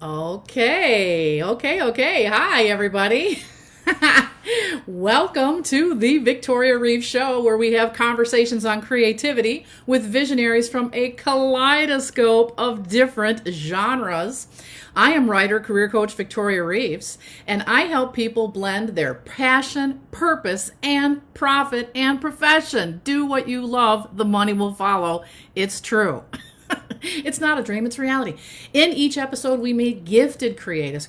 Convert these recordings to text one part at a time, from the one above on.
Okay. Hi, everybody. Welcome to the Victoria Reeves Show, where we have conversations on creativity with visionaries from a kaleidoscope of different genres. I am writer, career coach Victoria Reeves, and I help people blend their passion, purpose, and profit and profession. Do what you love, the money will follow. It's true. It's not a dream, it's reality. In each episode, we meet gifted creatives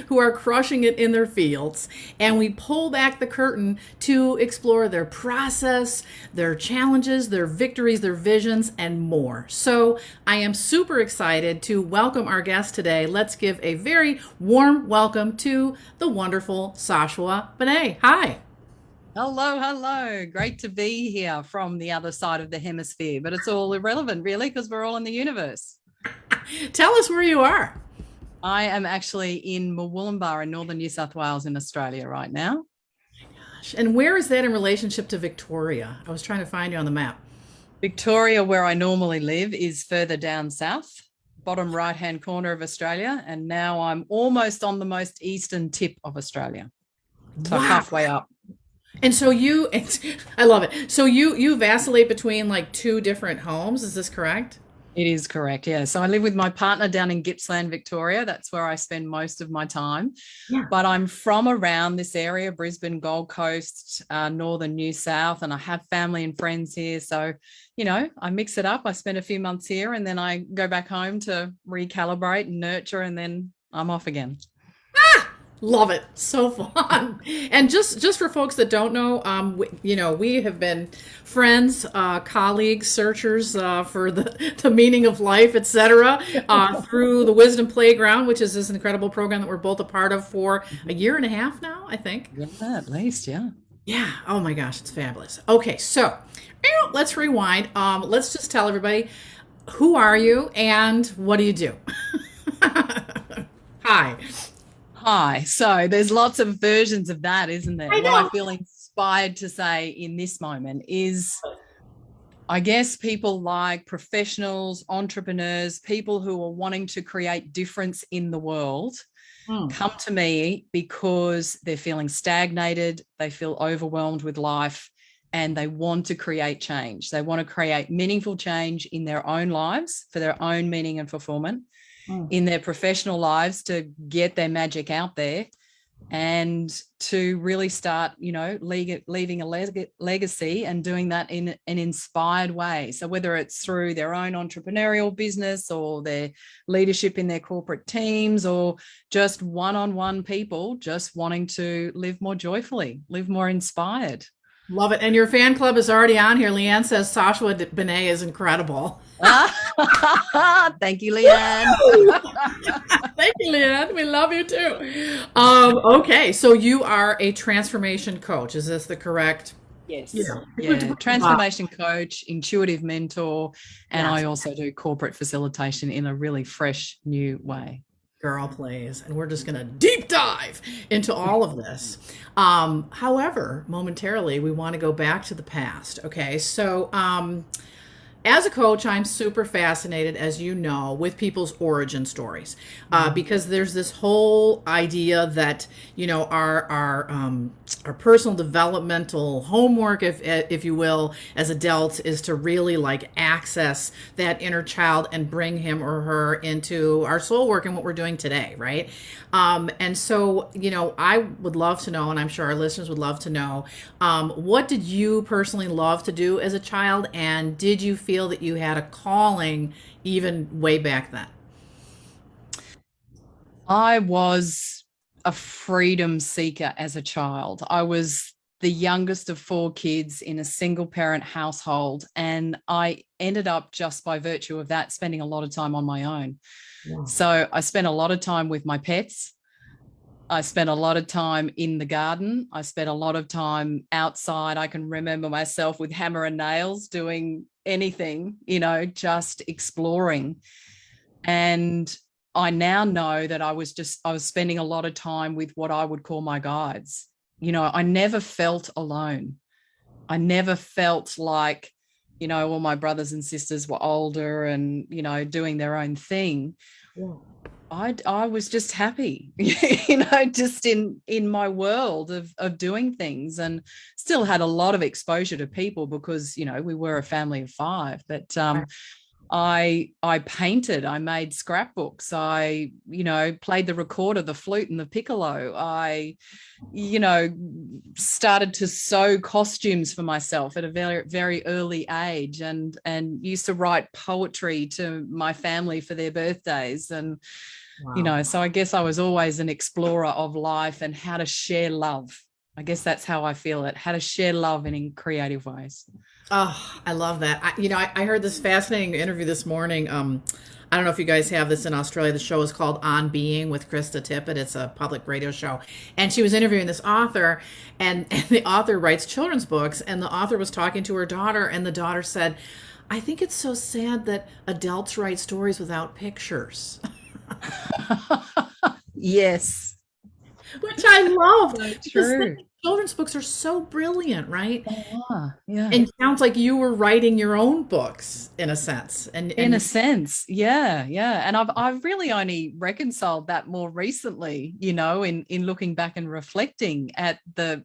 who are crushing it in their fields, and we pull back the curtain to explore their process, their challenges, their victories, their visions, and more. So I am super excited to welcome our guest today. Let's give a very warm welcome to the wonderful Sashua Benay. Hi. Hello, hello. Great to be here from the other side of the hemisphere, but it's all irrelevant, really, because we're all in the universe. Tell us where you are. I am actually in Murwillumbah in northern New South Wales in Australia right now. And where is that in relationship to Victoria? I was trying to find you on the map. Victoria, where I normally live, is further down south, bottom right-hand corner of Australia, and now I'm almost on the most eastern tip of Australia, so Wow. halfway up. And so I love it. So you vacillate between like two different homes. Is this correct? It is correct, yeah. So I live with my partner down in Gippsland, Victoria. That's where I spend most of my time. Yeah. But I'm from around this area, Brisbane, Gold Coast, northern New South, and I have family and friends here. So, I mix it up. I spend a few months here and then I go back home to recalibrate and nurture, and then I'm off again. Love it. So fun. And just for folks that don't know, we have been friends, colleagues, searchers for the meaning of life, etc., through the Wisdom Playground, which is this incredible program that we're both a part of for a year and a half now, I think. Yeah, at least, yeah. Yeah. Oh my gosh, it's fabulous. Okay, so let's rewind. Let's just tell everybody, who are you and what do you do? Hi. Hi. So there's lots of versions of that, isn't there? I What I know. feel inspired to say in this moment is, I guess, people like professionals, entrepreneurs, people who are wanting to create difference in the world Hmm. come to me because they're feeling stagnated, they feel overwhelmed with life, and they want to create change. They want to create meaningful change in their own lives for their own meaning and fulfillment, Hmm. in their professional lives to get their magic out there, and to really start, leaving a legacy and doing that in an inspired way. So whether it's through their own entrepreneurial business or their leadership in their corporate teams, or just one-on-one people just wanting to live more joyfully, live more inspired. Love it. And your fan club is already on here. Leanne says Sashua Benay is incredible. Thank you, Leanne. Thank you, Leanne. We love you too. Okay, so you are a transformation coach. Is this the correct? Yes. Yeah. Yeah. Transformation coach, intuitive mentor, and Yes. I also do corporate facilitation in a really fresh, new way. Girl, please. And we're just going to deep dive into all of this. However, momentarily, we want to go back to the past. Okay, so as a coach, I'm super fascinated, as you know, with people's origin stories, because there's this whole idea that our personal developmental homework, if you will, as adults, is to really like access that inner child and bring him or her into our soul work and what we're doing today, right? And so, I would love to know, and I'm sure our listeners would love to know, what did you personally love to do as a child, and did you feel that you had a calling even way back then? I was a freedom seeker as a child. I was the youngest of four kids in a single parent household, and I ended up, just by virtue of that, spending a lot of time on my own. Wow. So I spent a lot of time with my pets. I spent a lot of time in the garden. I spent a lot of time outside. I can remember myself with hammer and nails doing anything, just exploring. And I now know that I was spending a lot of time with what I would call my guides. I never felt alone. I never felt like, all my brothers and sisters were older and, doing their own thing. Yeah. I was just happy, just in my world of doing things, and still had a lot of exposure to people because, we were a family of 5, but Right. I painted, I made scrapbooks, I, played the recorder, the flute and the piccolo. I, started to sew costumes for myself at a very, very early age, and used to write poetry to my family for their birthdays. And, Wow. so I guess I was always an explorer of life and how to share love. I guess that's how I feel it, how to share love in creative ways. Oh, I love that. I heard this fascinating interview this morning. I don't know if you guys have this in Australia. The show is called On Being with Krista Tippett. It's a public radio show. And she was interviewing this author, and the author writes children's books. And the author was talking to her daughter, and the daughter said, I think it's so sad that adults write stories without pictures. Yes. Which I love. So Because true. children's books are so brilliant, right? Yeah. And it sounds like you were writing your own books in a sense. In a And sense, yeah. And I've really only reconciled that more recently, in looking back and reflecting at the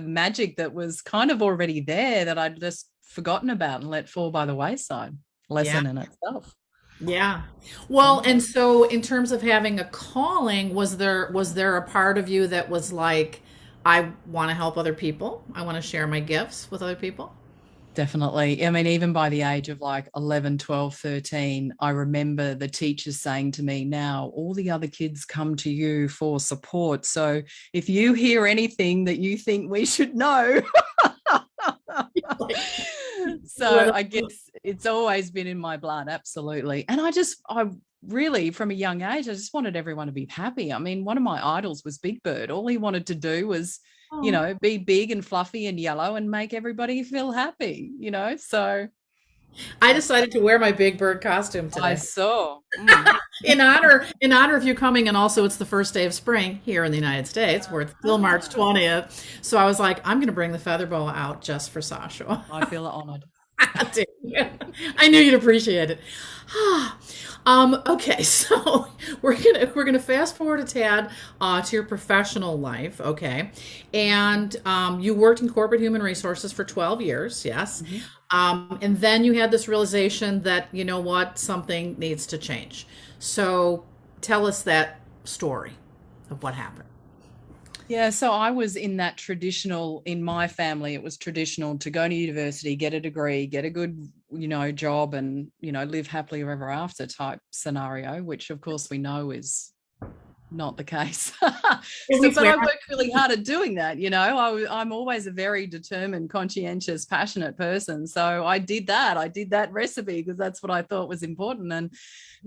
magic that was kind of already there that I'd just forgotten about and let fall by the wayside. yeah. Lesson in itself. Yeah. Well, and so in terms of having a calling, was there a part of you that was like, I want to help other people. I want to share my gifts with other people? Definitely. I mean, even by the age of like 11, 12, 13, I remember the teachers saying to me, now all the other kids come to you for support. So if you hear anything that you think we should know, so I guess it's always been in my blood. Absolutely. And I really, from a young age, I just wanted everyone to be happy. I mean, one of my idols was Big Bird. All he wanted to do was, Oh, be big and fluffy and yellow and make everybody feel happy, so I decided to wear my Big Bird costume I today saw. in honor of you coming, and also it's the first day of spring here in the United States, where it's still March 20th. So I was like, I'm going to bring the feather boa out just for Sasha. I feel honored. I knew you'd appreciate it. Okay, so we're gonna fast forward a tad to your professional life. Okay, and you worked in corporate human resources for 12 years. Yes, Mhm. and then you had this realization that you know what, something needs to change. So tell us that story of what happened. Yeah, so I was in that in my family, it was traditional to go to university, get a degree, get a good, job and, live happily ever after type scenario, which of course we know is not the case. At least But we I have. worked really hard at doing that. I'm always a very determined, conscientious, passionate person. So I did that. I did that recipe because that's what I thought was important, and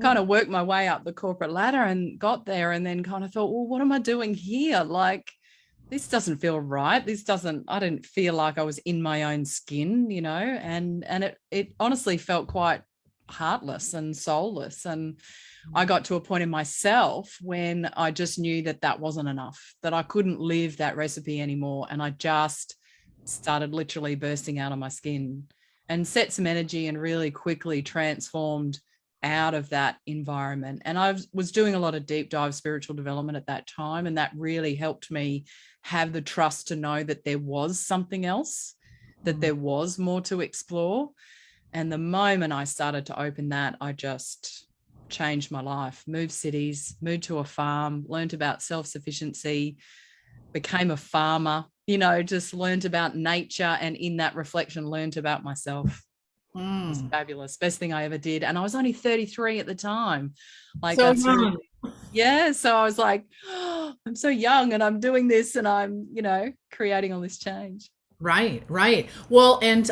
kind of worked my way up the corporate ladder and got there, and then kind of thought, well, what am I doing here? Like, this doesn't feel right. I didn't feel like I was in my own skin, and it honestly felt quite heartless and soulless. And I got to a point in myself when I just knew that that wasn't enough, that I couldn't live that recipe anymore. And I just started literally bursting out of my skin and set some energy and really quickly transformed out of that environment. And I was doing a lot of deep dive spiritual development at that time. And that really helped me have the trust to know that there was something else, that there was more to explore. And the moment I started to open that, I just changed my life, moved cities, moved to a farm, learned about self-sufficiency, became a farmer, just learned about nature, and in that reflection, learned about myself. It was Mm. fabulous. Best thing I ever did. And I was only 33 at the time. Like, So that's young. really, yeah. So I was like, oh, I'm so young and I'm doing this and I'm, creating all this change. Right, right. Well, and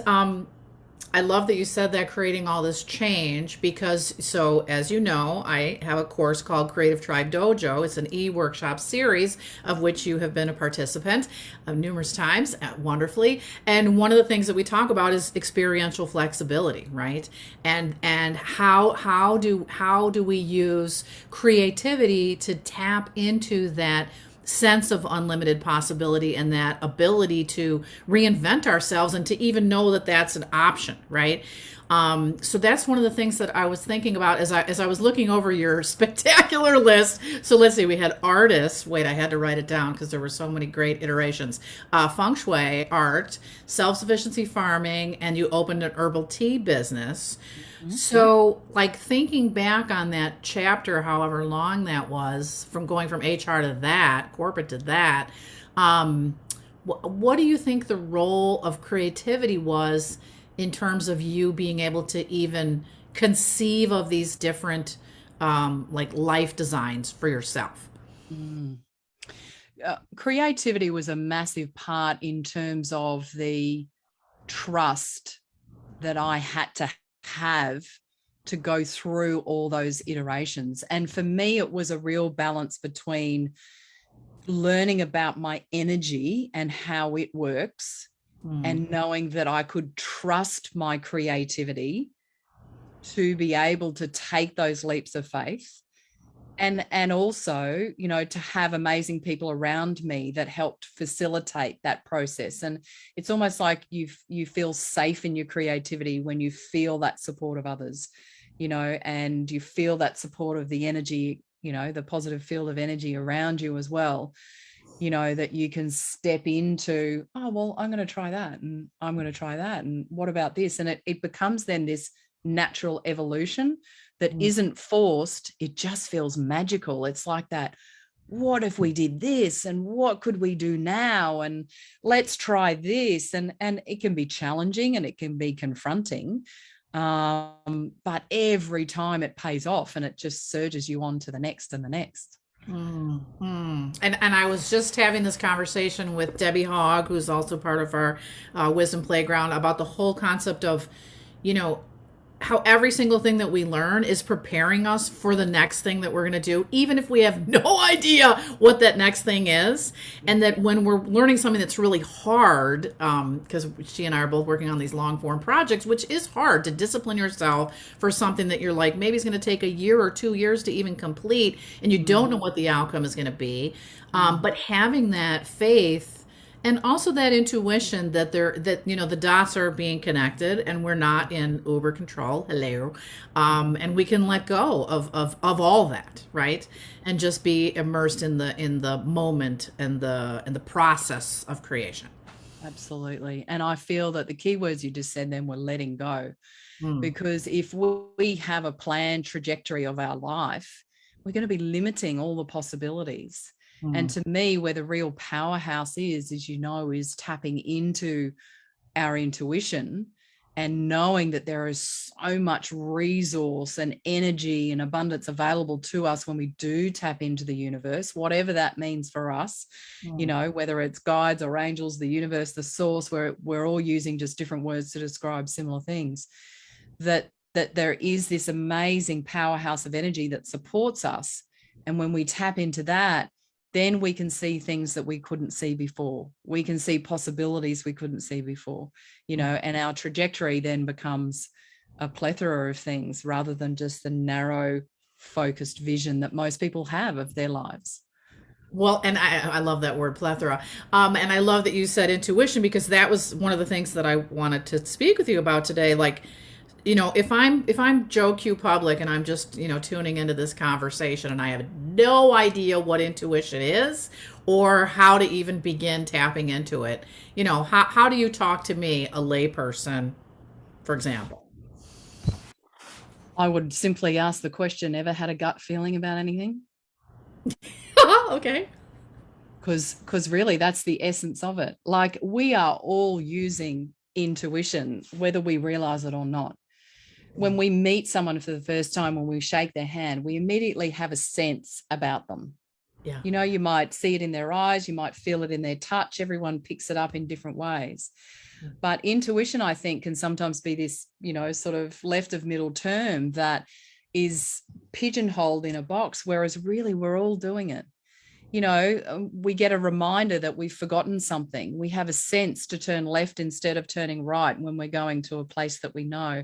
I love that you said that, creating all this change, because so as you know, I have a course called Creative Tribe Dojo. It's an e-workshop series of which you have been a participant numerous times, wonderfully. And one of the things that we talk about is experiential flexibility, right? And how do we use creativity to tap into that sense of unlimited possibility and that ability to reinvent ourselves and to even know that that's an option, right? So that's one of the things that I was thinking about as I was looking over your spectacular list. So let's see, we had artists. Wait, I had to write it down because there were so many great iterations. Feng Shui, art, self-sufficiency farming, and you opened an herbal tea business. Mhm. So, like thinking back on that chapter, however long that was, from going from HR to that, corporate to that, um, what do you think the role of creativity was in terms of you being able to even conceive of these different like life designs for yourself? Mm. Creativity was a massive part in terms of the trust that I had to have to go through all those iterations. And for me, it was a real balance between learning about my energy and how it works, Mm. and knowing that I could trust my creativity to be able to take those leaps of faith, and also, to have amazing people around me that helped facilitate that process. And it's almost like you feel safe in your creativity when you feel that support of others, and you feel that support of the energy, the positive field of energy around you as well, that you can step into, oh, well, I'm going to try that, and I'm going to try that, and what about this? And it becomes then this natural evolution that Mm. isn't forced. It just feels magical. It's like that, what if we did this, and what could we do now, and let's try this. And it can be challenging and it can be confronting, but every time it pays off, and it just surges you on to the next and the next. And I was just having this conversation with Debbie Hogg, who's also part of our Wisdom Playground, about the whole concept of, you know, how every single thing that we learn is preparing us for the next thing that we're going to do, even if we have no idea what that next thing is. And that when we're learning something that's really hard, because she and I are both working on these long form projects, which is hard to discipline yourself for something that you're like, maybe it's going to take a year or 2 years to even complete, and you don't know what the outcome is going to be. But having that faith and also that intuition that the dots are being connected and we're not in uber control, hello, and we can let go of all that, right, and just be immersed in the moment and the process of creation. Absolutely. And I feel that the key words you just said then were letting go. Mm. Because if we have a planned trajectory of our life, we're going to be limiting all the possibilities. And Mm. to me, where the real powerhouse is, as you know, is tapping into our intuition and knowing that there is so much resource and energy and abundance available to us when we do tap into the universe, whatever that means for us, Mm. whether it's guides or angels, the universe, the source, where we're all using just different words to describe similar things, that there is this amazing powerhouse of energy that supports us. And when we tap into that, then we can see things that we couldn't see before. We can see possibilities we couldn't see before, and our trajectory then becomes a plethora of things rather than just the narrow focused vision that most people have of their lives. Well, and I love that word plethora. And I love that you said intuition, because that was one of the things that I wanted to speak with you about today. Like, if I'm Joe Q Public and I'm just, tuning into this conversation and I have no idea what intuition is or how to even begin tapping into it, how do you talk to me, a layperson, for example? I would simply ask the question, ever had a gut feeling about anything? Okay. Because really that's the essence of it. Like, we are all using intuition, whether we realize it or not. When we meet someone for the first time, when we shake their hand, we immediately have a sense about them. Yeah. You might see it in their eyes, you might feel it in their touch. Everyone picks it up in different ways. But intuition, I think, can sometimes be this, sort of left of middle term that is pigeonholed in a box, whereas really we're all doing it. We get a reminder that we've forgotten something. We have a sense to turn left instead of turning right when we're going to a place that we know.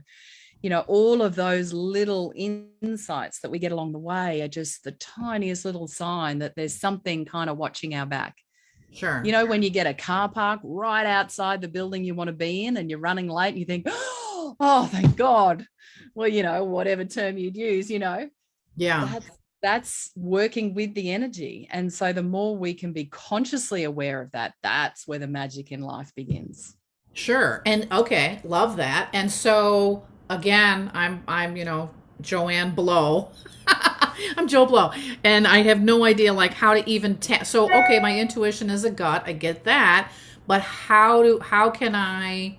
All of those little insights that we get along the way are just the tiniest little sign that there's something kind of watching our back. Sure. When you get a car park right outside the building you want to be in and you're running late and you think, oh, oh, thank God. Well, whatever term you'd use, Yeah. that's working with the energy. And so the more we can be consciously aware of that, that's where the magic in life begins. Sure. And okay, love that. And so again, I'm Joanne Blow. I'm Joe Blow, and I have no idea like how to even so okay, my intuition is a gut. I get that, but how can I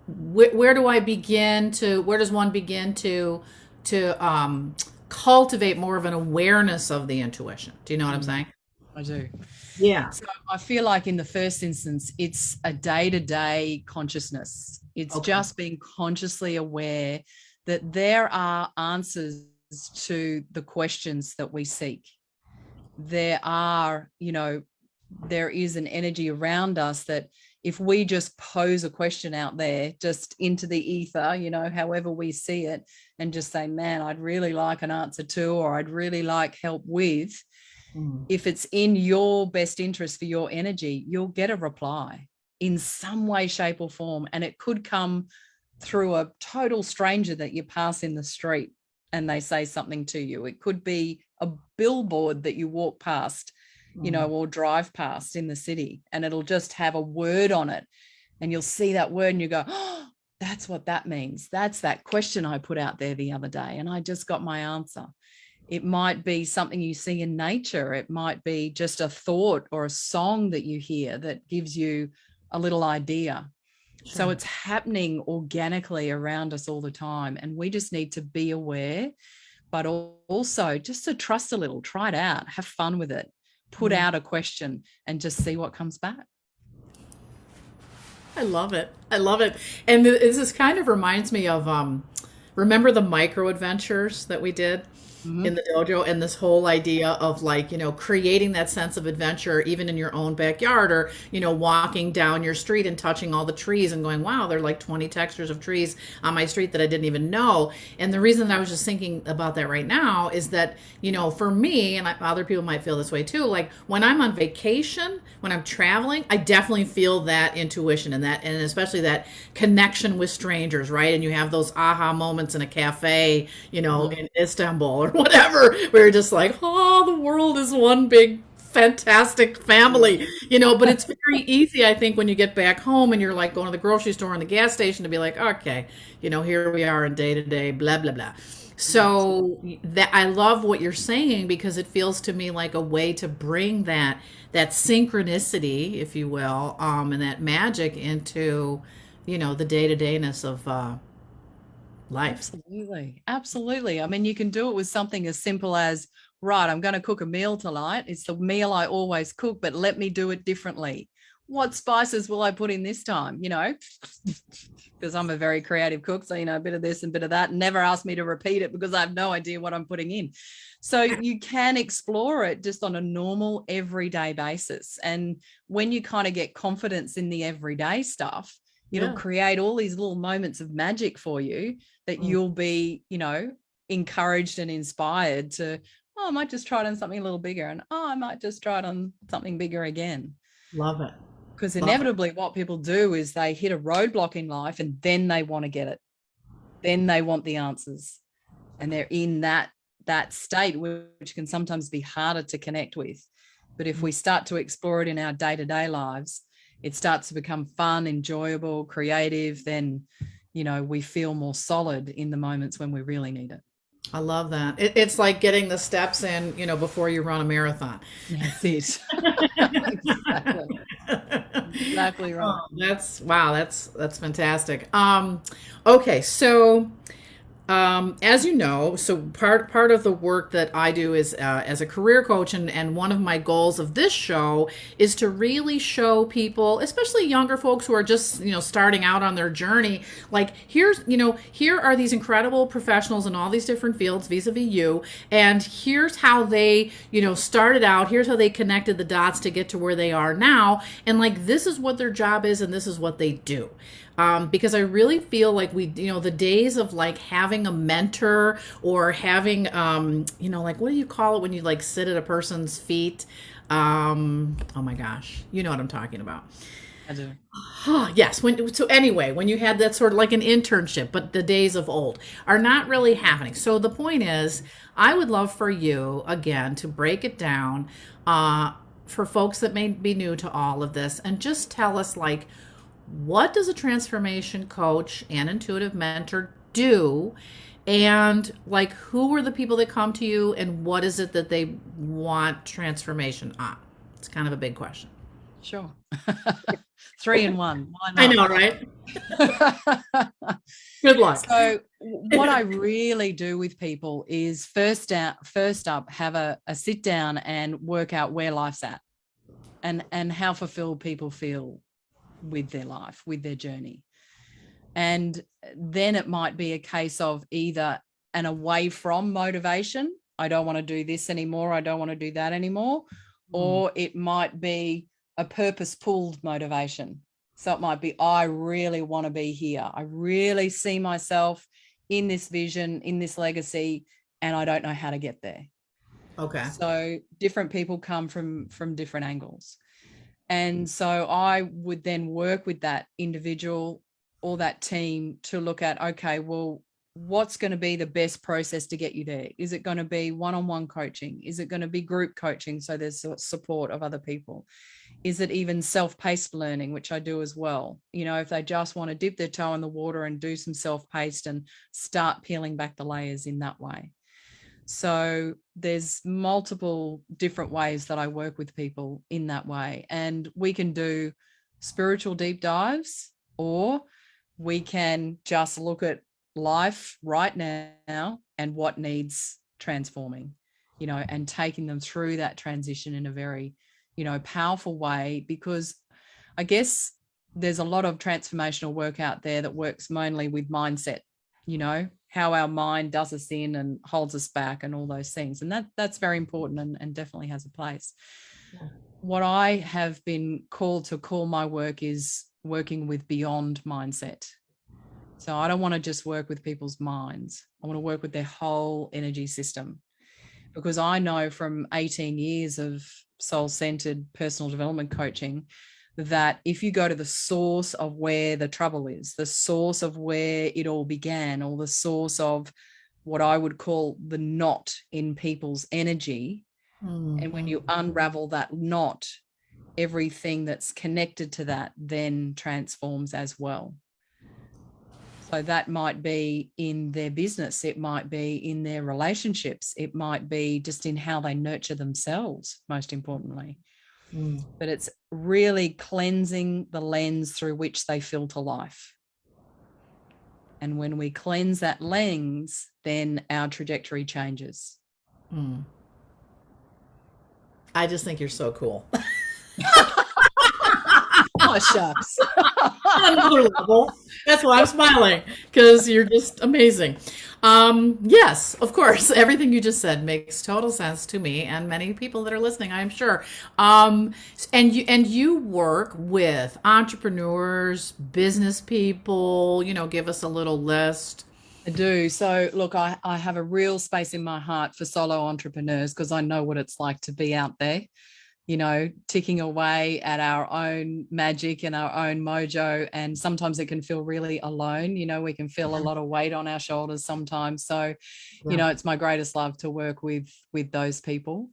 where do I begin to where does one begin to cultivate more of an awareness of the intuition? Do you know what I'm saying? I do. Yeah. So I feel like in the first instance, it's a day-to-day consciousness. It's Okay. just being consciously aware that there are answers to the questions that we seek. There are, there is an energy around us that if we just pose a question out there, just into the ether, however we see it, and just say, man, I'd really like an answer to, or I'd really like help with, if it's in your best interest for your energy, you'll get a reply in some way, shape, or form. And it could come through a total stranger that you pass in the street and they say something to you. It could be a billboard that you walk past, or drive past in the city, and it'll just have a word on it. And you'll see that word and you go, oh, that's what that means. That's that question I put out there the other day, and I just got my answer. It might be something you see in nature. It might be just a thought or a song that you hear that gives you a little idea. Sure. So it's happening organically around us all the time. And we just need to be aware, but also just to trust a little, try it out, have fun with it, put out a question and just see what comes back. I love it. I love it. And this kind of reminds me of, remember the Microadventures that we did? In the dojo, and this whole idea of like, creating that sense of adventure even in your own backyard, or, walking down your street and touching all the trees and going, wow, there are like 20 textures of trees on my street that I didn't even know. And the reason that I was just thinking about that right now is that, for me, and other people might feel this way too, like when I'm on vacation, when I'm traveling, I definitely feel that intuition and especially that connection with strangers, right? And you have those aha moments in a cafe, in Istanbul or whatever, where you're just like, oh, the world is one big fantastic family, but it's very easy, I think, when you get back home and you're like going to the grocery store and the gas station to be like, okay, here we are in day to day, blah, blah, blah. So that I love what you're saying, because it feels to me like a way to bring that synchronicity, if you will, and that magic into, the day-to-dayness of life. Absolutely. I mean, you can do it with something as simple as, right, I'm going to cook a meal tonight. It's the meal I always cook, but let me do it differently. What spices will I put in this time? Because I'm a very creative cook. So, a bit of this and a bit of that. Never ask me to repeat it because I have no idea what I'm putting in. So you can explore it just on a normal everyday basis. And when you kind of get confidence in the everyday stuff, it'll create all these little moments of magic for you that you'll be, encouraged and inspired to, I might just try it on something a little bigger, and I might just try it on something bigger again. Love it. Because inevitably what people do is they hit a roadblock in life and then they want to get it. Then they want the answers. And they're in that state, which can sometimes be harder to connect with. But if we start to explore it in our day-to-day lives, it starts to become fun, enjoyable, creative, then, we feel more solid in the moments when we really need it. I love that. It's like getting the steps in, before you run a marathon. That's it. Exactly right. Oh, that's fantastic. Okay, so as you know, so part of the work that I do is as a career coach, and one of my goals of this show is to really show people, especially younger folks who are just starting out on their journey, like here are these incredible professionals in all these different fields vis-a-vis you, and here's how they started out, here's how they connected the dots to get to where they are now, and like this is what their job is and this is what they do. Because I really feel like the days of like having a mentor or having, like, what do you call it when you like sit at a person's feet? Oh my gosh, you know what I'm talking about. I do. Yes. So anyway, when you had that sort of like an internship, but the days of old are not really happening. So the point is, I would love for you again to break it down for folks that may be new to all of this, and just tell us like, what does a transformation coach and intuitive mentor do? And like, who are the people that come to you, and what is it that they want transformation on? It's kind of a big question. Sure. 3 in 1. Why I not? know, right? Good luck. So what I really do with people is first up, have a sit down and work out where life's at, and how fulfilled people feel with their life, with their journey. And then it might be a case of either an away from motivation. I don't want to do this anymore. I don't want to do that anymore. Or it might be a purpose pulled motivation. So it might be, I really want to be here. I really see myself in this vision, in this legacy, and I don't know how to get there. Okay. So different people come from different angles. And so I would then work with that individual or that team to look at, okay, well, what's going to be the best process to get you there? Is it going to be one-on-one coaching? Is it going to be group coaching, so there's support of other people? Is it even self-paced learning, which I do as well? You know, if they just want to dip their toe in the water and do some self-paced and start peeling back the layers in that way. So there's multiple different ways that I work with people in that way. And we can do spiritual deep dives, or we can just look at life right now and what needs transforming, you know, and taking them through that transition in a very, you know, powerful way. Because I guess there's a lot of transformational work out there that works mainly with mindset, you know, how our mind does us in and holds us back and all those things. And that's very important and definitely has a place. Yeah. What I have been called to call my work is working with beyond mindset. So I don't want to just work with people's minds. I want to work with their whole energy system, because I know from 18 years of soul-centered personal development coaching that if you go to the source of where the trouble is, the source of where it all began, or the source of what I would call the knot in people's energy, and when you unravel that knot, everything that's connected to that then transforms as well. So that might be in their business, it might be in their relationships, it might be just in how they nurture themselves, most importantly. But it's really cleansing the lens through which they filter life. And when we cleanse that lens, then our trajectory changes. I just think you're so cool. Oh, shucks. On another level. That's why I'm smiling, because you're just amazing. Yes, of course, everything you just said makes total sense to me and many people that are listening, I'm sure. And you work with entrepreneurs, business people. You know, give us a little list. I do. So look, I have a real space in my heart for solo entrepreneurs, because I know what it's like to be out there, you know, ticking away at our own magic and our own mojo. And sometimes it can feel really alone. You know, we can feel a lot of weight on our shoulders sometimes. So, you know, it's my greatest love to work with those people.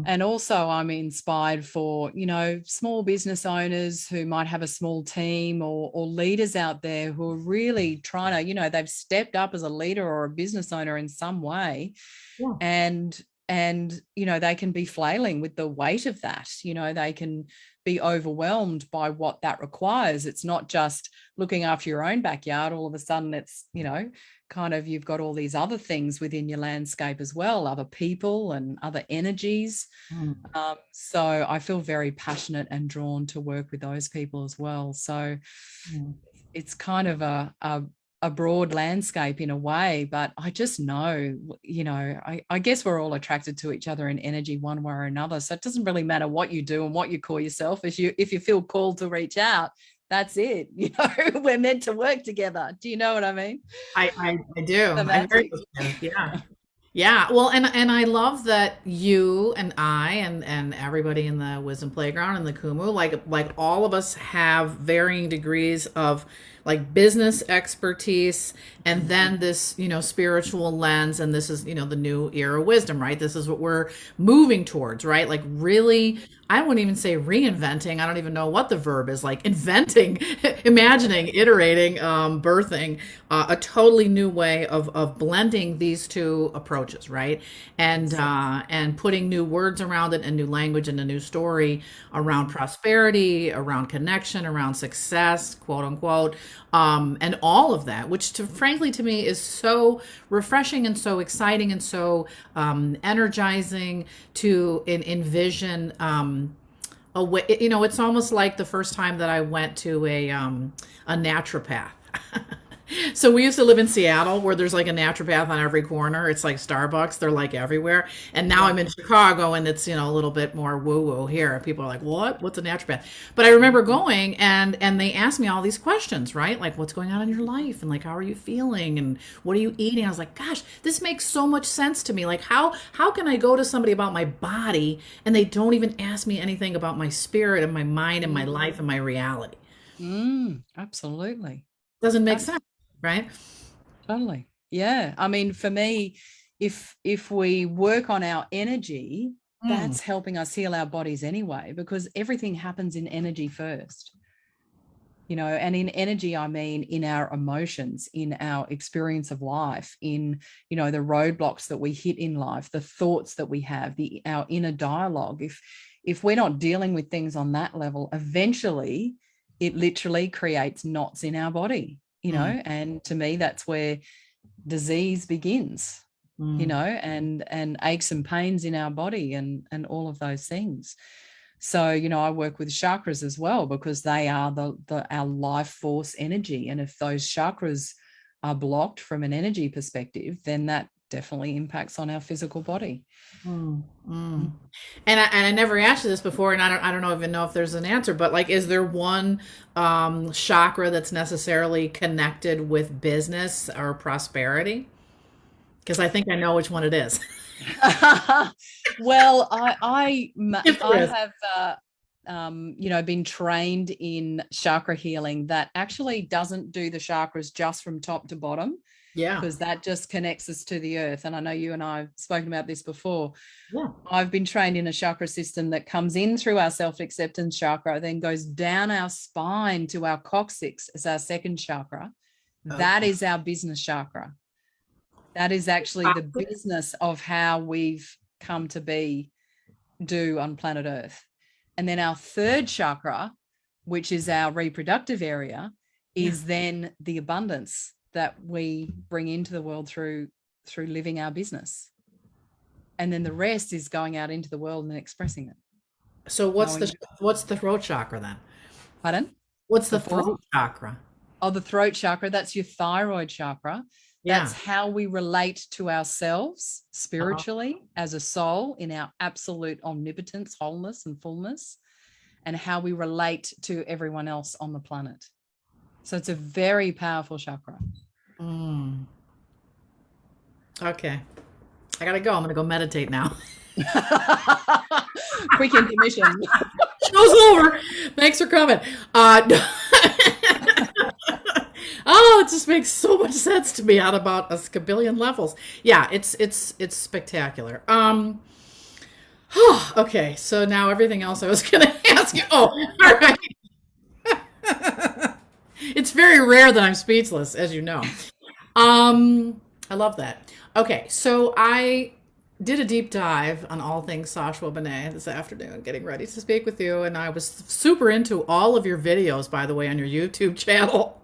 And also I'm inspired for, you know, small business owners who might have a small team, or leaders out there who are really trying to, you know, they've stepped up as a leader or a business owner in some way. And, you know, they can be flailing with the weight of that. You know, they can be overwhelmed by what that requires. It's not just looking after your own backyard. All of a sudden it's, you know, kind of, you've got all these other things within your landscape as well, other people and other energies. So I feel very passionate and drawn to work with those people as well. So it's kind of a broad landscape in a way, but I just know, you know, I guess we're all attracted to each other in energy one way or another. So it doesn't really matter what you do and what you call yourself. If you feel called to reach out, that's it. You know, we're meant to work together. Do you know what I mean? I do. I agree with you. Yeah. Yeah, well, and I love that you and I and everybody in the Wisdom Playground and the Kumu, like all of us have varying degrees of like business expertise, and then this, spiritual lens, and this is, the new era wisdom, right? This is what we're moving towards, right? Like really, I wouldn't even say reinventing. I don't even know what the verb is, like inventing, imagining, iterating, birthing a totally new way of blending these two approaches, right? And putting new words around it and new language and a new story around prosperity, around connection, around success, quote unquote, and all of that, which frankly to me is so refreshing and so exciting and so energizing to envision. A way, it's almost like the first time that I went to a naturopath. So we used to live in Seattle where there's like a naturopath on every corner. It's like Starbucks. They're like everywhere. And now Yeah. I'm in Chicago and it's, a little bit more woo woo here. People are like, what? What's a naturopath? But I remember going and they asked me all these questions, right? Like what's going on in your life? And like, how are you feeling? And what are you eating? I was like, gosh, this makes so much sense to me. Like how can I go to somebody about my body and they don't even ask me anything about my spirit and my mind and my life and my reality? Absolutely. Doesn't make Abs- sense, right? Totally. Yeah. I mean, for me, if we work on our energy, Mm, that's helping us heal our bodies anyway, because everything happens in energy first. And in energy, I mean in our emotions, in our experience of life, in, the roadblocks that we hit in life, the thoughts that we have, our inner dialogue. If we're not dealing with things on that level, eventually it literally creates knots in our body, mm, and to me, that's where disease begins, mm. and aches and pains in our body and all of those things. So, I work with chakras as well because they are our life force energy. And if those chakras are blocked from an energy perspective, then that definitely impacts on our physical body. Mm, mm. And I never asked you this before, and I don't even know if there's an answer, but like, is there one chakra that's necessarily connected with business or prosperity? Because I think I know which one it is. Well, I If there is, have been trained in chakra healing that actually doesn't do the chakras just from top to bottom, yeah, because that just connects us to the earth. And I know you and I have spoken about this before. yeah. I've been trained in a chakra system that comes in through our self-acceptance chakra, then goes down our spine to our coccyx as our second chakra. That Okay. is our business chakra. That is actually the business of how we've come to do on planet Earth. And then our third chakra, which is our reproductive area, Yeah. is then the abundance that we bring into the world through living our business. And then the rest is going out into the world and expressing it. So Knowing, what's the throat chakra then? pardon? What's the The fourth? throat chakra? Oh, the throat chakra, that's your thyroid chakra. That's Yeah. how we relate to ourselves Uh-huh. spiritually as a soul in our absolute omnipotence, wholeness, and fullness, and how we relate to everyone else on the planet. So it's a very powerful chakra. Mm. Okay. I gotta go. I'm gonna go meditate now. Quick intermission. Show's over. Thanks for coming. Oh, it just makes so much sense to me on about a scabillion levels. Yeah, it's spectacular. Okay, so now everything else I was going to ask you. Oh, all right. It's very rare that I'm speechless, as you know. I love that. Okay, so I did a deep dive on all things Sashua Benay this afternoon, getting ready to speak with you, and I was super into all of your videos, by the way, on your YouTube channel,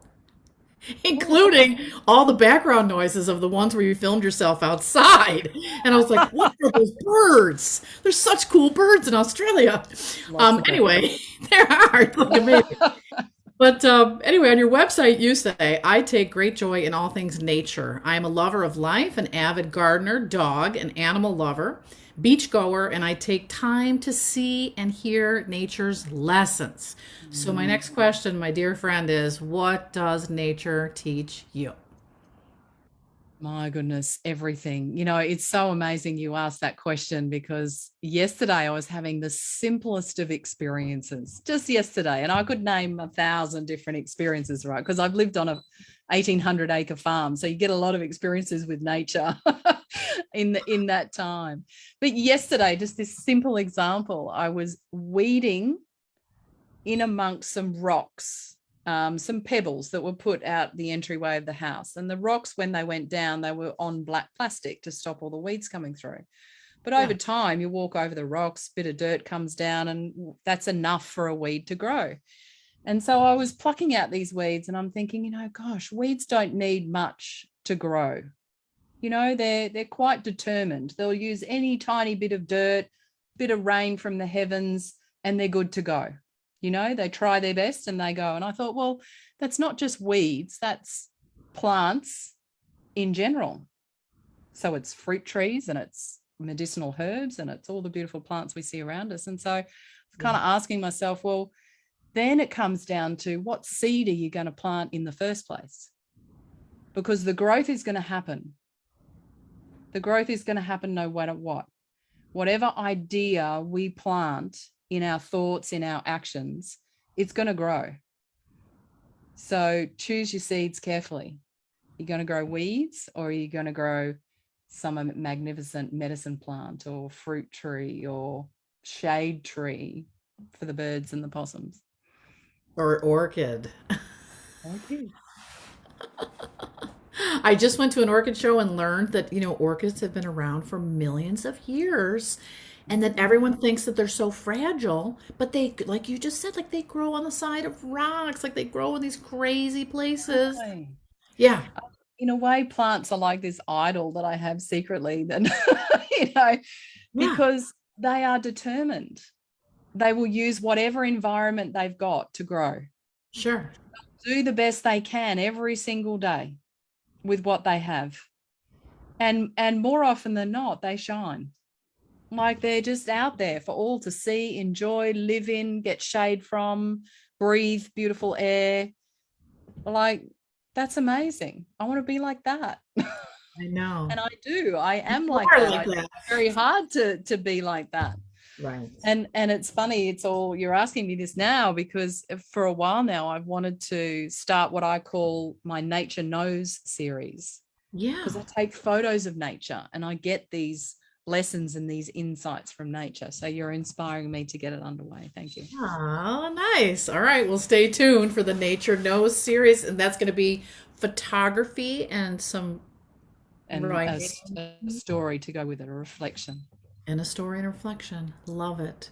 including all the background noises of the ones where you filmed yourself outside. And I was like, what are those birds? There's such cool birds in Australia. Lots of them. Anyway, there are. Look at me. But anyway, on your website, you say, I take great joy in all things nature. I am a lover of life, an avid gardener, dog, and animal lover, beachgoer, and I take time to see and hear nature's lessons. So, my next question, my dear friend, is what does nature teach you? My goodness, everything. It's so amazing you asked that question, because yesterday I was having the simplest of experiences, just yesterday. And I could name 1,000 different experiences, right? Because I've lived on a 1,800-acre farm. So you get a lot of experiences with nature in that time. But yesterday, just this simple example, I was weeding in amongst some rocks, some pebbles that were put out the entryway of the house. And the rocks, when they went down, they were on black plastic to stop all the weeds coming through. But over time, you walk over the rocks, bit of dirt comes down, and that's enough for a weed to grow. And so I was plucking out these weeds, and I'm thinking, gosh, weeds don't need much to grow. They're quite determined. They'll use any tiny bit of dirt, bit of rain from the heavens, and they're good to go. They try their best and they go. And I thought, well, that's not just weeds, that's plants in general. So it's fruit trees and it's medicinal herbs and it's all the beautiful plants we see around us. And so I was kind of asking myself, well, then it comes down to what seed are you going to plant in the first place? Because the growth is going to happen. The growth is going to happen no matter what. Whatever idea we plant in our thoughts, in our actions, it's going to grow. So choose your seeds carefully. You're going to grow weeds, or are you going to grow some magnificent medicine plant or fruit tree or shade tree for the birds and the possums? Or orchid. Okay. I just went to an orchid show and learned that, orchids have been around for millions of years, and that everyone thinks that they're so fragile, but they, like you just said, like they grow on the side of rocks, like they grow in these crazy places. Right. Yeah. In a way, plants are like this idol that I have secretly, that, because they are determined. They will use whatever environment they've got to grow. Sure. Do the best they can every single day with what they have. And more often than not, they shine. Like they're just out there for all to see, enjoy, live in, get shade from, breathe beautiful air. Like, that's amazing. I want to be like that. I know. And I do. I am You like are that. like that. It's very hard to be like that. Right. And it's funny, you're asking me this now because for a while now I've wanted to start what I call my Nature Knows series. Yeah. Because I take photos of nature and I get these lessons and these insights from nature. So you're inspiring me to get it underway. Thank you. Oh, nice. All right. Well, stay tuned for the Nature Knows series, and that's going to be photography and some And writing a story to go with it, a reflection. and a story and reflection. Love it.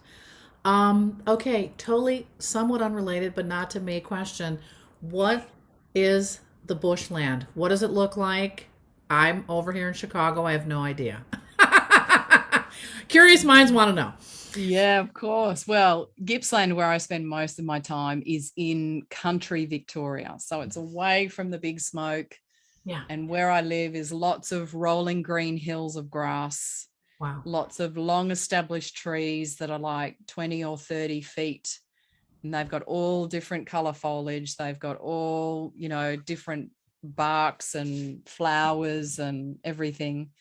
Okay, totally somewhat unrelated, but not to me question. What is the bushland? What does it look like? I'm over here in Chicago. I have no idea. Curious minds want to know. Yeah, of course. Well, Gippsland, where I spend most of my time, is in country Victoria. So it's away from the big smoke. Yeah. And where I live is lots of rolling green hills of grass, Wow. lots of long established trees that are like 20 or 30 feet. And they've got all different color foliage. They've got all, different barks and flowers and everything.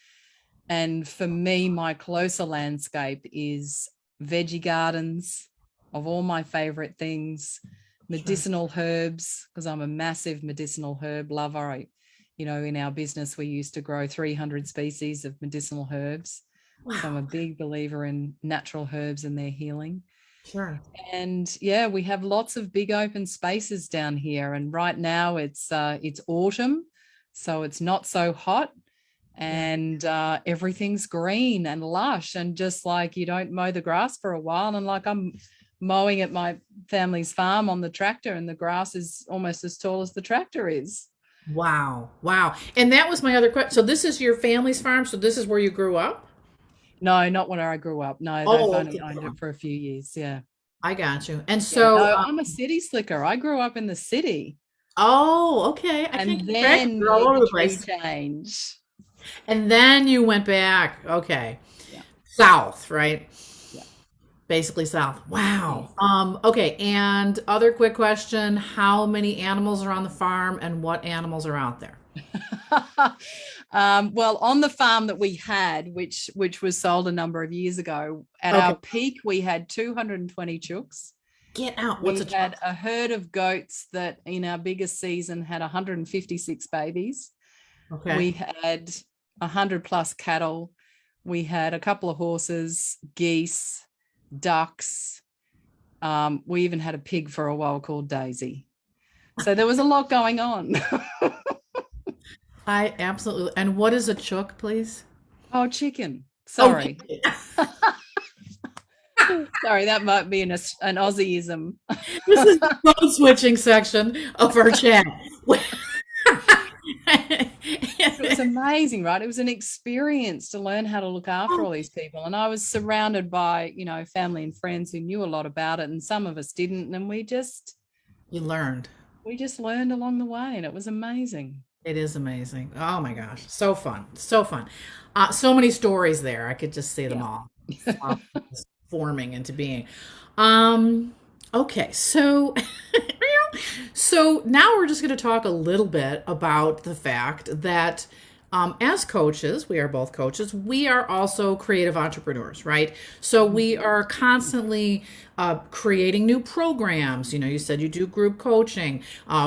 And for me, my closer landscape is veggie gardens of all my favorite things, medicinal herbs, because I'm a massive medicinal herb lover. In our business, we used to grow 300 species of medicinal herbs. Wow. So I'm a big believer in natural herbs and their healing. Sure. And yeah, we have lots of big open spaces down here. And right now it's autumn, so it's not so hot. And everything's green and lush, and just like you don't mow the grass for a while, and like I'm mowing at my family's farm on the tractor and the grass is almost as tall as the tractor is. Wow. Wow. And that was my other question. So this is your family's farm? So this is where you grew up? No, not where I grew up. No, they've only owned it for a few years. Yeah. I got you. And so no, I'm a city slicker. I grew up in the city. Oh, okay. And then you're all over the tree place. change. And then you went back. Okay. Yeah. South, right? Yeah. Basically south. Wow. Okay. And other quick question, how many animals are on the farm and what animals are out there? Well, on the farm that we had, which was sold a number of years ago, at our peak, we had 220 chooks. Get out. We had a herd of goats that in our biggest season had 156 babies. Okay. We had 100 plus cattle. We had a couple of horses, geese, ducks. We even had a pig for a while called Daisy. So there was a lot going on. I absolutely. And what is a chook, please? Oh, chicken. Sorry. Sorry, that might be an Aussieism. This is the code switching section of our chat. It was amazing, right? It was an experience to learn how to look after all these people. And I was surrounded by, family and friends who knew a lot about it, and some of us didn't. And we just learned along the way, and it was amazing. It is amazing. Oh my gosh. So fun. So fun. So many stories there. I could just see them all forming into being. Okay. So, so now we're just going to talk a little bit about the fact that as coaches, we are both coaches, we are also creative entrepreneurs, right? So we are constantly creating new programs. You said you do group coaching.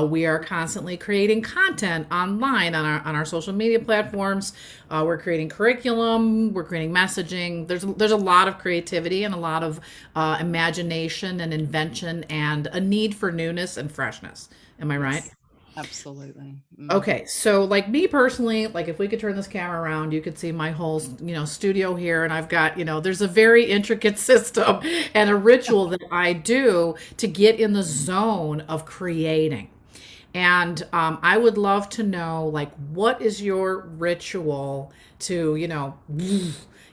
We are constantly creating content online on our social media platforms. We're creating curriculum. We're creating messaging. There's a lot of creativity and a lot of imagination and invention and a need for newness and freshness. Am I right? Absolutely. Okay, so like me personally, like if we could turn this camera around, you could see my whole, studio here, and I've got, there's a very intricate system and a ritual that I do to get in the zone of creating. And I would love to know, like, what is your ritual to,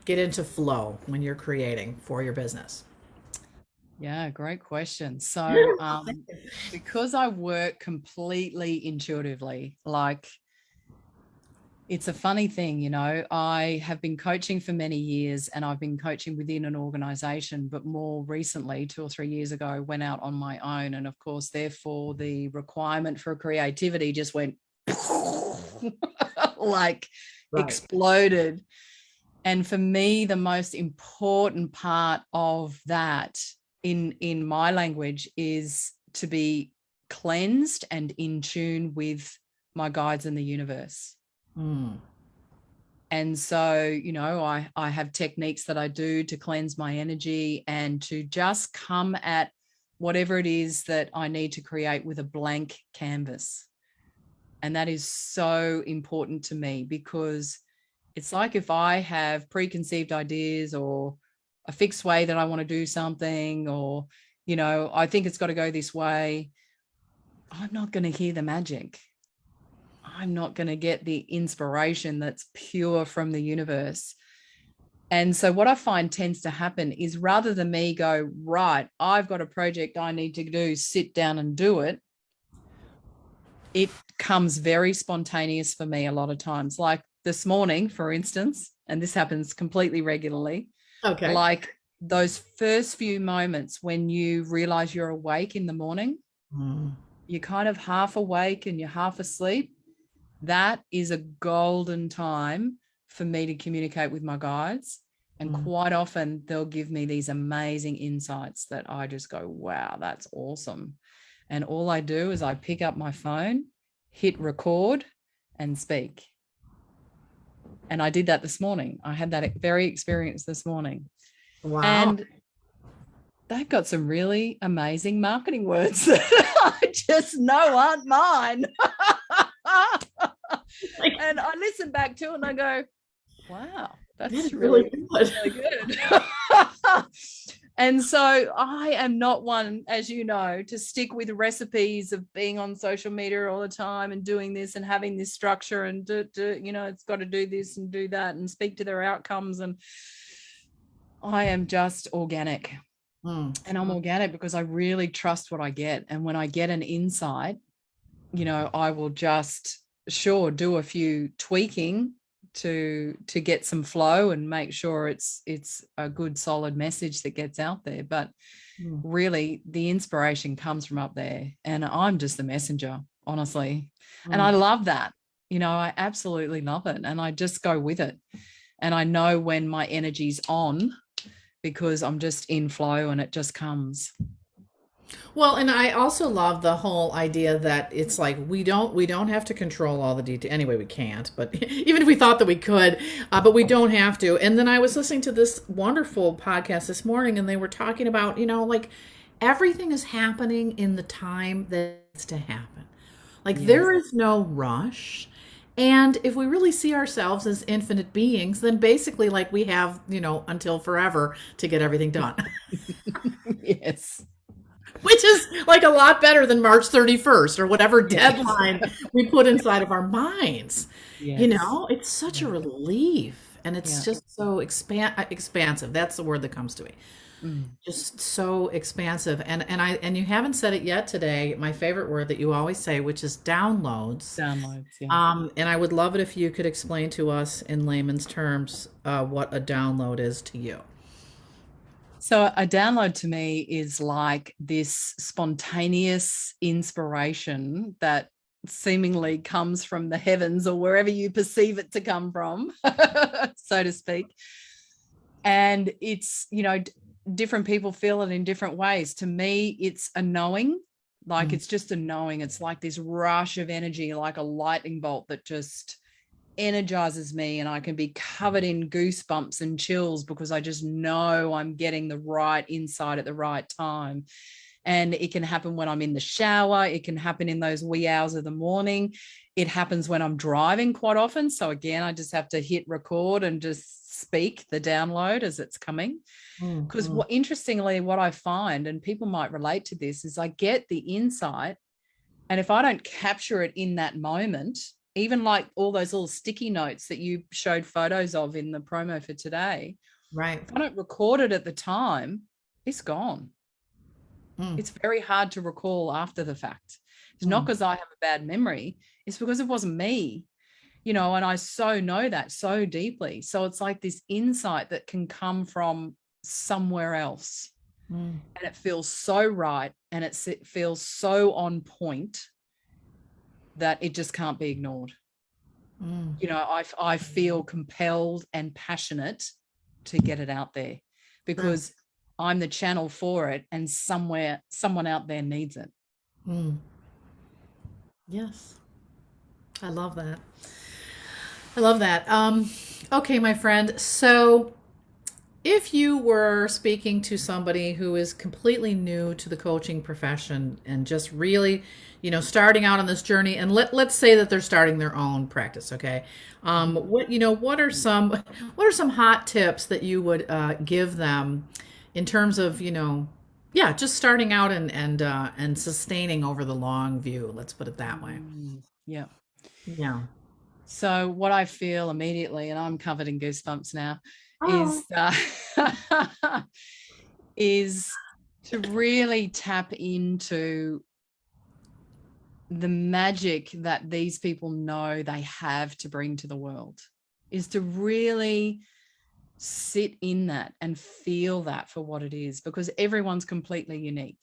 get into flow when you're creating for your business? Yeah, great question. So because I work completely intuitively, like it's a funny thing, I have been coaching for many years, and I've been coaching within an organization, but more recently, 2 or 3 years ago, I went out on my own. And of course, therefore, the requirement for creativity just went like exploded. And for me, the most important part of that in my language is to be cleansed and in tune with my guides in the universe. And so, I have techniques that I do to cleanse my energy and to just come at whatever it is that I need to create with a blank canvas. And that is so important to me, because it's like if I have preconceived ideas or a fixed way that I want to do something, or, I think it's got to go this way, I'm not going to hear the magic. I'm not going to get the inspiration that's pure from the universe. And so what I find tends to happen is, rather than me go, right, I've got a project I need to do, sit down and do it, it comes very spontaneous for me a lot of times. Like this morning, for instance, and this happens completely regularly. Okay. Like those first few moments when you realize you're awake in the morning, you're kind of half awake and you're half asleep. That is a golden time for me to communicate with my guides. And quite often they'll give me these amazing insights that I just go, wow, that's awesome. And all I do is I pick up my phone, hit record, and speak. And I did that this morning. I had that very experience this morning. Wow. And they've got some really amazing marketing words that I just know aren't mine. And I listen back to it and I go, wow, that's really good. Really good. And so I am not one, as you know, to stick with recipes of being on social media all the time and doing this and having this structure and it's got to do this and do that and speak to their outcomes. And I am just organic. And I'm organic because I really trust what I get. And when I get an insight, I will just do a few tweaking to get some flow and make sure it's a good solid message that gets out there. But really the inspiration comes from up there, and I'm just the messenger, honestly. And I love that. I absolutely love it. And I just go with it. And I know when my energy's on because I'm just in flow and it just comes. Well, and I also love the whole idea that it's like we don't have to control all the detail. Anyway, we can't, but even if we thought that we could, but we don't have to. And then I was listening to this wonderful podcast this morning, and they were talking about, like everything is happening in the time that's to happen. Like Yes. there is no rush. And if we really see ourselves as infinite beings, then basically like we have, until forever to get everything done. Yes. Which is like a lot better than March 31st or whatever deadline we put inside of our minds. Yes. It's such a relief, and it's Yeah. just so expansive. That's the word that comes to me. Mm. Just so expansive. And you haven't said it yet today, my favorite word that you always say, which is downloads. Downloads. Yeah. And I would love it if you could explain to us in layman's terms what a download is to you. So a download to me is like this spontaneous inspiration that seemingly comes from the heavens or wherever you perceive it to come from, so to speak. And it's, different people feel it in different ways. To me, it's a knowing, like it's just a knowing. It's like this rush of energy, like a lightning bolt that just energizes me, and I can be covered in goosebumps and chills because I just know I'm getting the right insight at the right time. And it can happen when I'm in the shower. It can happen in those wee hours of the morning. It happens when I'm driving quite often. So again, I just have to hit record and just speak the download as it's coming. Because interestingly, what I find, and people might relate to this, is I get the insight, and if I don't capture it in that moment, even like all those little sticky notes that you showed photos of in the promo for today, Right. if I don't record it at the time, it's gone. It's very hard to recall after the fact. It's not because I have a bad memory. It's because it wasn't me, and I so know that so deeply. So it's like this insight that can come from somewhere else. And it feels so right. And it feels so on point that it just can't be ignored. I feel compelled and passionate to get it out there because I'm the channel for it, and someone out there needs it. Yes. I love that. I love that. Okay, my friend. So if you were speaking to somebody who is completely new to the coaching profession and just really, starting out on this journey, and let's say that they're starting their own practice, okay? What are some hot tips that you would give them in terms of, just starting out and sustaining over the long view. Let's put it that way. Yeah. Yeah. So what I feel immediately, and I'm covered in goosebumps now, is to really tap into the magic that these people know they have to bring to the world, is to really sit in that and feel that for what it is, because everyone's completely unique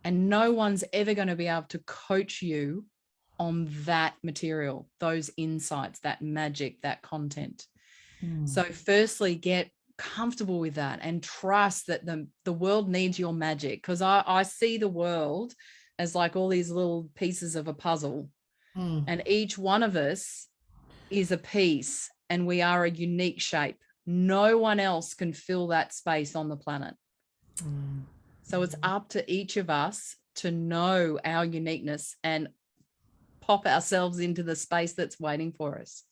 and no one's ever going to be able to coach you on that material, those insights, that magic, that content. So firstly, get comfortable with that and trust that the world needs your magic, because I see the world as like all these little pieces of a puzzle, and each one of us is a piece, and we are a unique shape. No one else can fill that space on the planet. So it's up to each of us to know our uniqueness and pop ourselves into the space that's waiting for us.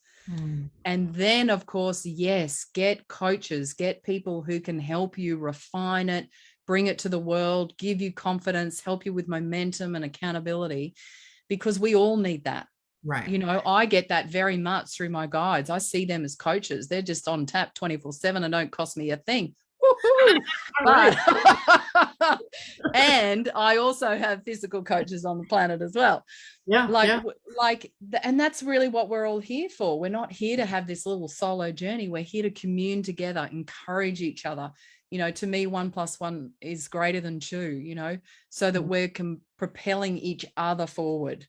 And then, of course, yes, get coaches, get people who can help you refine it, bring it to the world, give you confidence, help you with momentum and accountability, because we all need that. Right. I get that very much through my guides. I see them as coaches. They're just on tap 24/7 and don't cost me a thing. But, and I also have physical coaches on the planet as well. And that's really what we're all here for. We're not here to have this little solo journey. We're here to commune together, encourage each other. To me, 1 + 1 is greater than 2, so that we're propelling each other forward.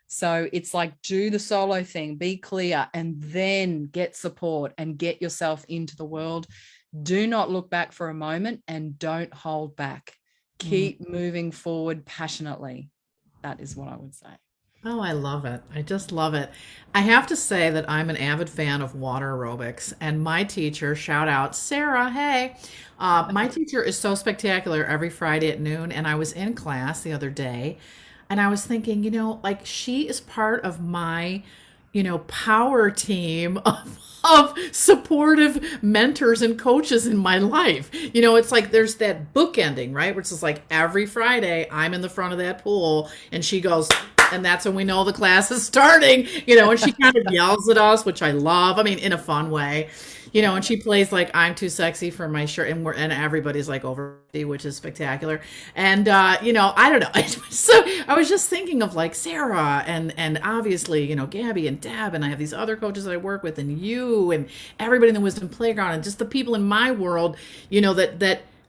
So it's like, do the solo thing, be clear, and then get support and get yourself into the world. Do not look back for a moment and don't hold back. Keep moving forward passionately. That is what I would say. Oh, I love it. I just love it. I have to say that I'm an avid fan of water aerobics, and my teacher, shout out Sarah, hey, my teacher is so spectacular every Friday at noon. And I was in class the other day, and I was thinking, like she is part of my, power team of supportive mentors and coaches in my life. It's like there's that bookending, right? Which is like every Friday I'm in the front of that pool and she goes, and that's when we know the class is starting, and she kind of yells at us, which I love. I mean, in a fun way, and she plays like I'm too sexy for my shirt, and everybody's like over 50, which is spectacular. And I don't know. So I was just thinking of like Sarah and obviously, Gabby and Deb, and I have these other coaches that I work with, and you and everybody in the Wisdom Playground, and just the people in my world,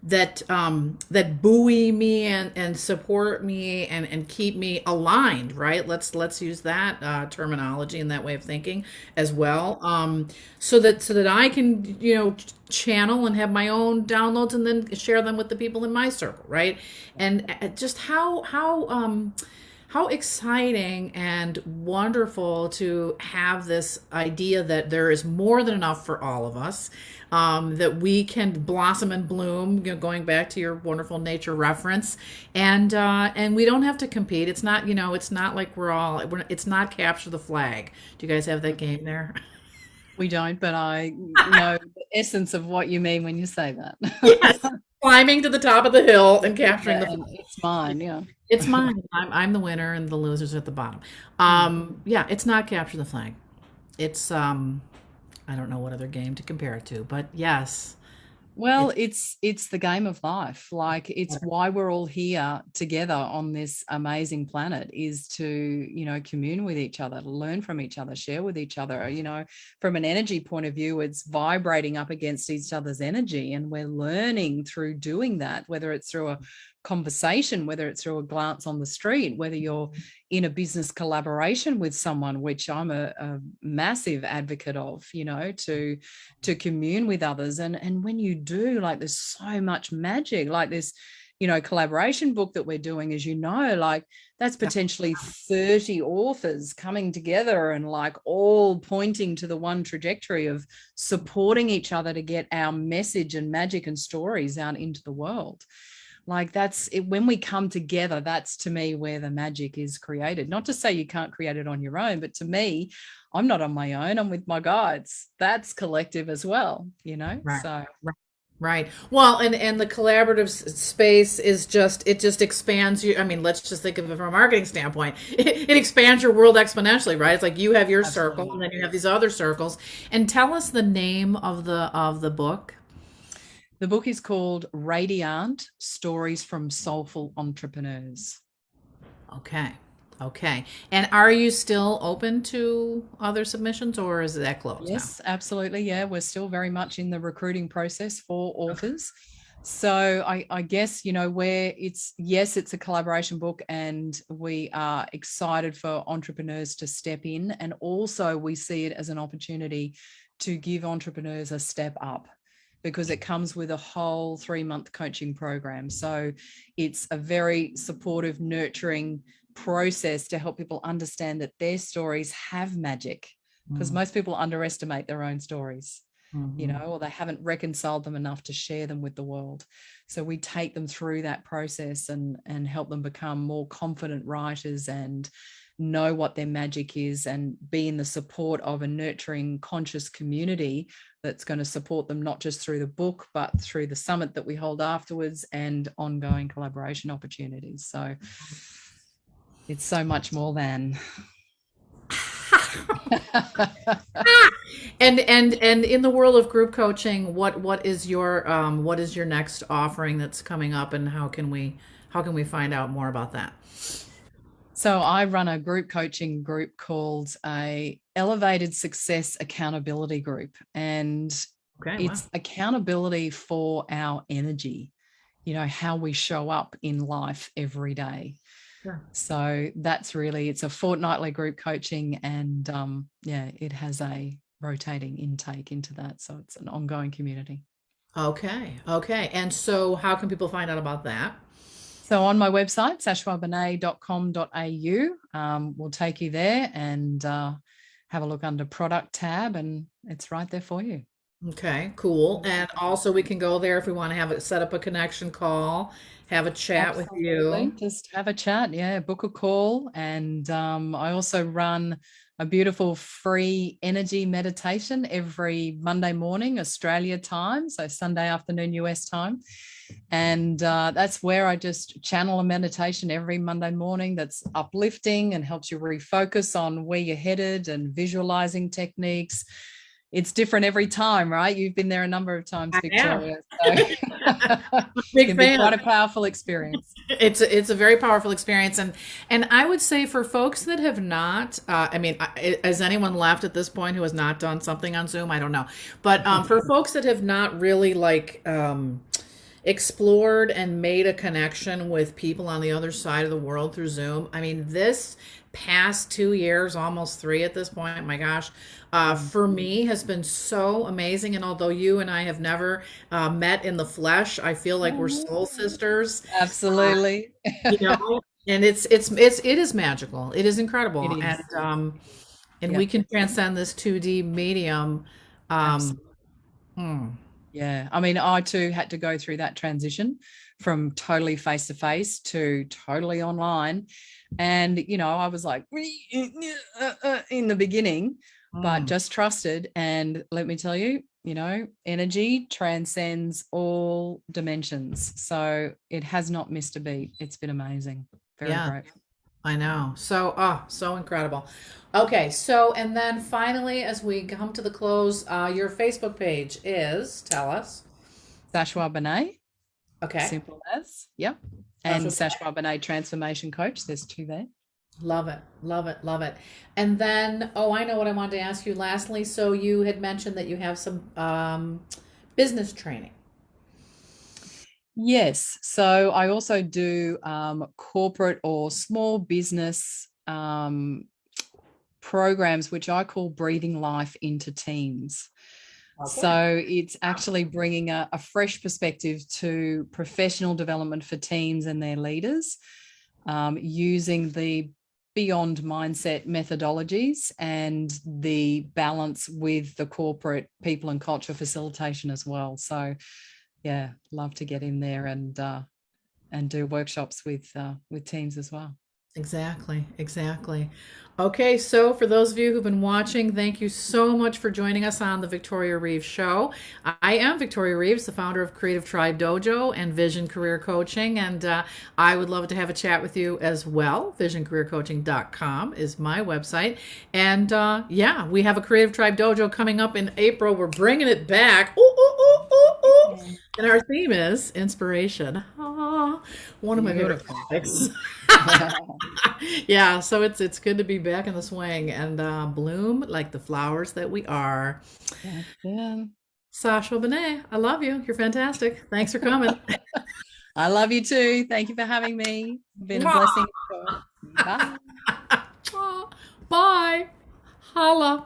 that buoy me and support me and keep me aligned, right? Let's use that terminology and that way of thinking as well, so that I can channel and have my own downloads and then share them with the people in my circle, right? And just how exciting and wonderful to have this idea that there is more than enough for all of us, that we can blossom and bloom, going back to your wonderful nature reference, and we don't have to compete. It's not, it's not like it's not capture the flag. Do you guys have that game there? We don't, but I know the essence of what you mean when you say that. Yes, climbing to the top of the hill and capturing Yeah, the and flag. it's mine. Yeah. It's mine. I'm the winner, and the losers at the bottom. Yeah, it's not capture the flag. It's I don't know what other game to compare it to, but yes, Well, it's it's the game of life. Like, it's why we're all here together on this amazing planet, is to, commune with each other, to learn from each other, share with each other. From an energy point of view, it's vibrating up against each other's energy, and we're learning through doing that, whether it's through a conversation, whether it's through a glance on the street, whether you're in a business collaboration with someone, which I'm a massive advocate of, to commune with others. And when you do, like, there's so much magic, like this, collaboration book that we're doing, as like, that's potentially 30 authors coming together and like all pointing to the one trajectory of supporting each other to get our message and magic and stories out into the world. Like, that's it. When we come together, that's, to me, where the magic is created. Not to say you can't create it on your own, but to me, I'm not on my own, I'm with my guides. That's collective as well, right. so Right. Well, and the collaborative space is it just expands you. I mean, let's just think of it from a marketing standpoint. It expands your world exponentially, right? It's like you have your circle, and absolutely. then you have these other circles. And tell us the name of the book. The book is called Radiant: Stories from Soulful Entrepreneurs. Okay. Okay. And are you still open to other submissions, or is that closed now? Yes, absolutely. Yeah, we're still very much in the recruiting process for authors. So I guess, where it's a collaboration book, and we are excited for entrepreneurs to step in. And also we see it as an opportunity to give entrepreneurs a step up, because it comes with a whole 3-month coaching program. So it's a very supportive, nurturing process to help people understand that their stories have magic, because most people underestimate their own stories, or they haven't reconciled them enough to share them with the world. So we take them through that process and help them become more confident writers and know what their magic is, and be in the support of a nurturing, conscious community that's going to support them, not just through the book, but through the summit that we hold afterwards and ongoing collaboration opportunities. So it's so much more than And in the world of group coaching, what is your next offering that's coming up, and how can we find out more about that? So I run a group coaching group called a Elevated Success Accountability Group, and Okay, wow. it's accountability for our energy, how we show up in life every day. Sure. So that's really, it's a fortnightly group coaching, and yeah, it has a rotating intake into that. So it's an ongoing community. Okay. Okay. And so how can people find out about that? So on my website, sashuabenay.com.au, will take you there, and have a look under product tab, and it's right there for you. Okay, cool. And also we can go there if we want to have it set up a connection call, have a chat with Absolutely. you. Just have a chat. Yeah, book a call. And I also run a beautiful free energy meditation every Monday morning, Australia time. So Sunday afternoon, US time. And that's where I just channel a meditation every Monday morning that's uplifting and helps you refocus on where you're headed, and visualizing techniques. It's different every time, right? You've been there a number of times, I am. Victoria. So it Big can be fan. quite a powerful experience. It's a very powerful experience, and I would say for folks that have not, I mean, has anyone left at this point who has not done something on Zoom? I don't know, but for folks that have not really like explored and made a connection with people on the other side of the world through Zoom. I mean, this past 2 years, almost three at this point, my gosh, for me has been so amazing. And although you and I have never met in the flesh, I feel like we're soul sisters. Uh, Absolutely. you know, and it is magical. It is It incredible, is. and Yeah, we can transcend this 2D medium. Um, absolutely. hmm. Yeah. I mean, I too had to go through that transition from totally face to face to totally online. And, I was like in the beginning, but Hmm. just trusted. And let me tell you, energy transcends all dimensions. So it has not missed a beat. It's been amazing. Very Yeah. grateful. I know. So, so incredible. Okay, so and then finally, as we come to the close, your Facebook page is, tell us. Sashua Benay, Okay. simple as, yep. And Sasha, Sashua Benay Transformation Coach. There's two there. love it, love it, love it. And then, oh, I know what I wanted to ask you lastly. So you had mentioned that you have some business training. Yes. So I also do corporate or small business programs, which I call breathing life into teams. Okay. So it's actually bringing a fresh perspective to professional development for teams and their leaders, using the beyond mindset methodologies and the balance with the corporate people and culture facilitation as well. So yeah, love to get in there and do workshops with teams as well. Exactly, exactly. Okay, so for those of you who've been watching, thank you so much for joining us on the Victoria Reeves Show. I am Victoria Reeves, the founder of Creative Tribe Dojo and Vision Career Coaching, and I would love to have a chat with you as well. VisionCareerCoaching.com is my website. And yeah, we have a Creative Tribe Dojo coming up in April. We're bringing it back. Ooh, ooh, ooh, ooh, ooh. And our theme is inspiration. Ah, one of my favorite Beautiful. topics. Yeah, so it's good to be back in the swing and bloom like the flowers that we are. Yeah. Sashua Benay, I love you. You're fantastic. Thanks for coming. I love you too. Thank you for having me. Been a Mwah. blessing. Bye. Bye. Holla.